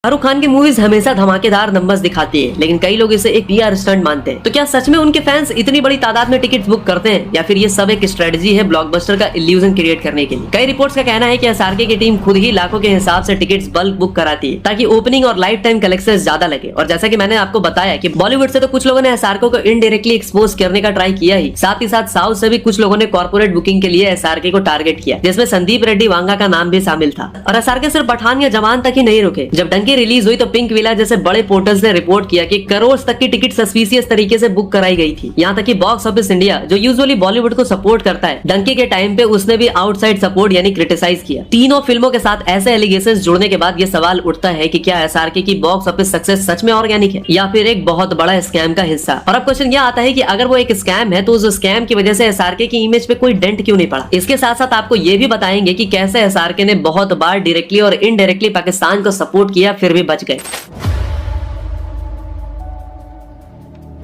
शाहरुख खान की मूवीज हमेशा धमाकेदार नंबर्स दिखाती है, लेकिन कई लोग इसे एक पीआर स्टंट मानते हैं। तो क्या सच में उनके फैंस इतनी बड़ी तादाद में टिकट्स बुक करते हैं, या फिर ये सब एक स्ट्रेटजी है ब्लॉकबस्टर का इल्यूजन क्रिएट करने के लिए? कई रिपोर्ट्स का कहना है कि एसआरके की टीम खुद ही लाखों के हिसाब से टिकट्स बल्क बुक कराती है ताकि ओपनिंग और लाइफ टाइम कलेक्शन ज्यादा लगे। और जैसा कि मैंने आपको बताया कि बॉलीवुड से तो कुछ लोगों ने एसआरके को इनडायरेक्टली एक्सपोज करने का ट्राई किया ही, साथ ही साथ साउथ से भी कुछ लोगों ने कॉर्पोरेट बुकिंग के लिए एसआरके को टारगेट किया, जिसमें संदीप रेड्डी वांगा का नाम भी शामिल था। और एसआरके सिर्फ पठान या जवान तक ही नहीं रुके। जब डंकी रिलीज हुई तो पिंक विला जैसे बड़े पोर्टल्स ने रिपोर्ट किया कि करोड़ तक की टिकट सस्पिशियस तरीके से बुक कराई गई थी। यहाँ तक कि बॉक्स ऑफिस इंडिया, जो यूजुअली बॉलीवुड को सपोर्ट करता है, डंकी के टाइम पे उसने भी आउटसाइड सपोर्ट यानी क्रिटिसाइज किया। तीनों फिल्मों के साथ ऐसे एलिगेशंस जुड़ने के बाद ये सवाल उठता है कि क्या एसआरके की बॉक्स ऑफिस सक्सेस सच में ऑर्गेनिक है या फिर एक बहुत बड़ा स्कैम का हिस्सा? और अब क्वेश्चन यह आता है कि अगर वो एक स्कैम है तो उस स्कैम की वजह से एसआरके की इमेज पे कोई डेंट क्यों नहीं पड़ा? इसके साथ साथ आपको ये भी बताएंगे कि कैसे एसआरके ने बहुत बार डायरेक्टली और इनडायरेक्टली पाकिस्तान को सपोर्ट किया फिर भी बच गए।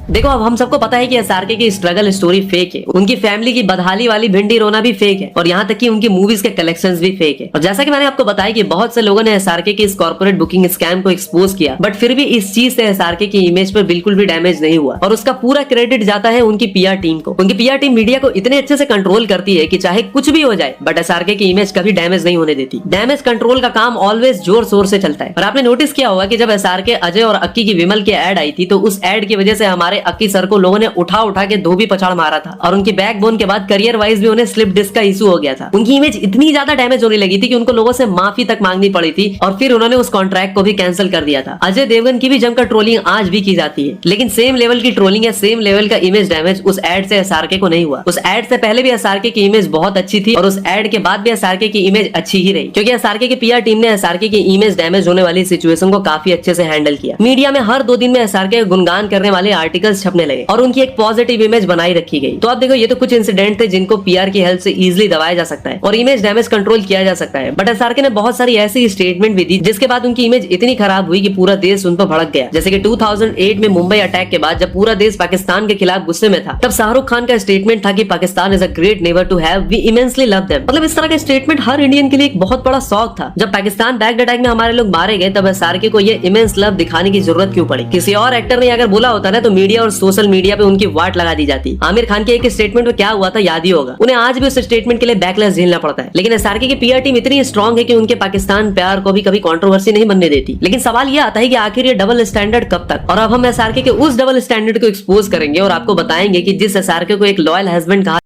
देखो, अब हम सबको पता है कि एसआरके की स्ट्रगल स्टोरी फेक है, उनकी फैमिली की बदहाली वाली भिंडी रोना भी फेक है, और यहाँ तक कि उनकी मूवीज के कलेक्शंस भी फेक है। और जैसा कि मैंने आपको बताया कि बहुत से लोगों ने एसआरके की इस कॉर्पोरेट बुकिंग स्कैम को एक्सपोज किया, बट फिर भी इस चीज से एसआरके की इमेज पर बिल्कुल भी डैमेज नहीं हुआ, और उसका पूरा क्रेडिट जाता है उनकी पीआर टीम को। उनकी पीआर टीम मीडिया को इतने अच्छे से कंट्रोल करती है कि चाहे कुछ भी हो जाए, बट एसआरके की इमेज कभी डैमेज नहीं होने देती। डैमेज कंट्रोल का काम ऑलवेज जोर शोर से चलता है। और आपने नोटिस किया होगा कि जब एसआरके अजय और अक्की की विमल की एड आई थी, तो उस एड की वजह से हमारे अक्की सर को लोगों ने उठा उठा के धोबी पछाड़ मारा था, और उनकी बैकबोन के बाद करियर वाइज भी उन्हें स्लिप डिस्क का इशू हो गया था। उनकी इमेज इतनी ज्यादा डैमेज होने लगी थी कि उनको लोगों से माफी तक मांगनी पड़ी थी, और फिर उन्होंने उस कॉन्ट्रैक्ट को भी कैंसिल कर दिया था। अजय देवगन की भी जमकर ट्रोलिंग आज भी की जाती है, लेकिन सेम लेवल की ट्रोलिंग या सेम लेवल का इमेज डैमेज उस एड से एसआरके को नहीं हुआ। उस एड से पहले भी एसआरके की इमेज बहुत अच्छी थी, और उस एड के बाद भी एसआरके की इमेज अच्छी ही रही, क्योंकि एसआरके की पीआर टीम ने एसआरके की इमेज डैमेज होने वाली सिचुएशन को काफी अच्छे से हैंडल किया। मीडिया में हर 2 दिन में एसआरके का गुणगान करने वाले आर्टिकल्स छपने लगे, और उनकी एक पॉजिटिव इमेज बनाई रखी गई। तो आप देखो, ये तो कुछ इंसिडेंट थे जिनको पीआर की हेल्प से इजीली दबाया जा सकता है और इमेज डैमेज कंट्रोल किया जा सकता है। बट एसआरके ने बहुत सारी ऐसी स्टेटमेंट भी दी जिसके बाद उनकी इमेज इतनी खराब हुई कि पूरा देश उन पर भड़क गया। जैसे कि 2008 में मुंबई अटैक के बाद जब पूरा देश पाकिस्तान के खिलाफ गुस्से में था, तब शाहरुख खान का स्टेटमेंट था कि Pakistan is a great neighbour to have, we immensely love them. मतलब इस तरह का स्टेटमेंट हर इंडियन के लिए एक बहुत बड़ा शौक था। जब पाकिस्तान बैक्ड अटैक में हमारे लोग मारे गए, तब एसआरके को ये इमेंस लव दिखाने की जरूरत क्यों पड़ी? किसी और एक्टर ने अगर बोला होता ना, तो मीडिया और सोशल मीडिया पे उनकी वाट लगा दी जाती। आमिर खान के एक स्टेटमेंट में क्या हुआ था याद ही होगा, उन्हें आज भी उस स्टेटमेंट के लिए बैकलैश झेलना पड़ता है। लेकिन एसआरके की पीआर टीम इतनी स्ट्रांग है कि उनके पाकिस्तान प्यार को भी कभी कंट्रोवर्सी नहीं बनने देती। लेकिन सवाल यह आता है कि आखिर ये डबल स्टैंडर्ड कब तक? और अब हम एसआरके के उस डबल स्टैंडर्ड को एक्सपोज करेंगे और आपको बताएंगे कि जिस एसआरके को एक लॉयल हस्बैंड कहा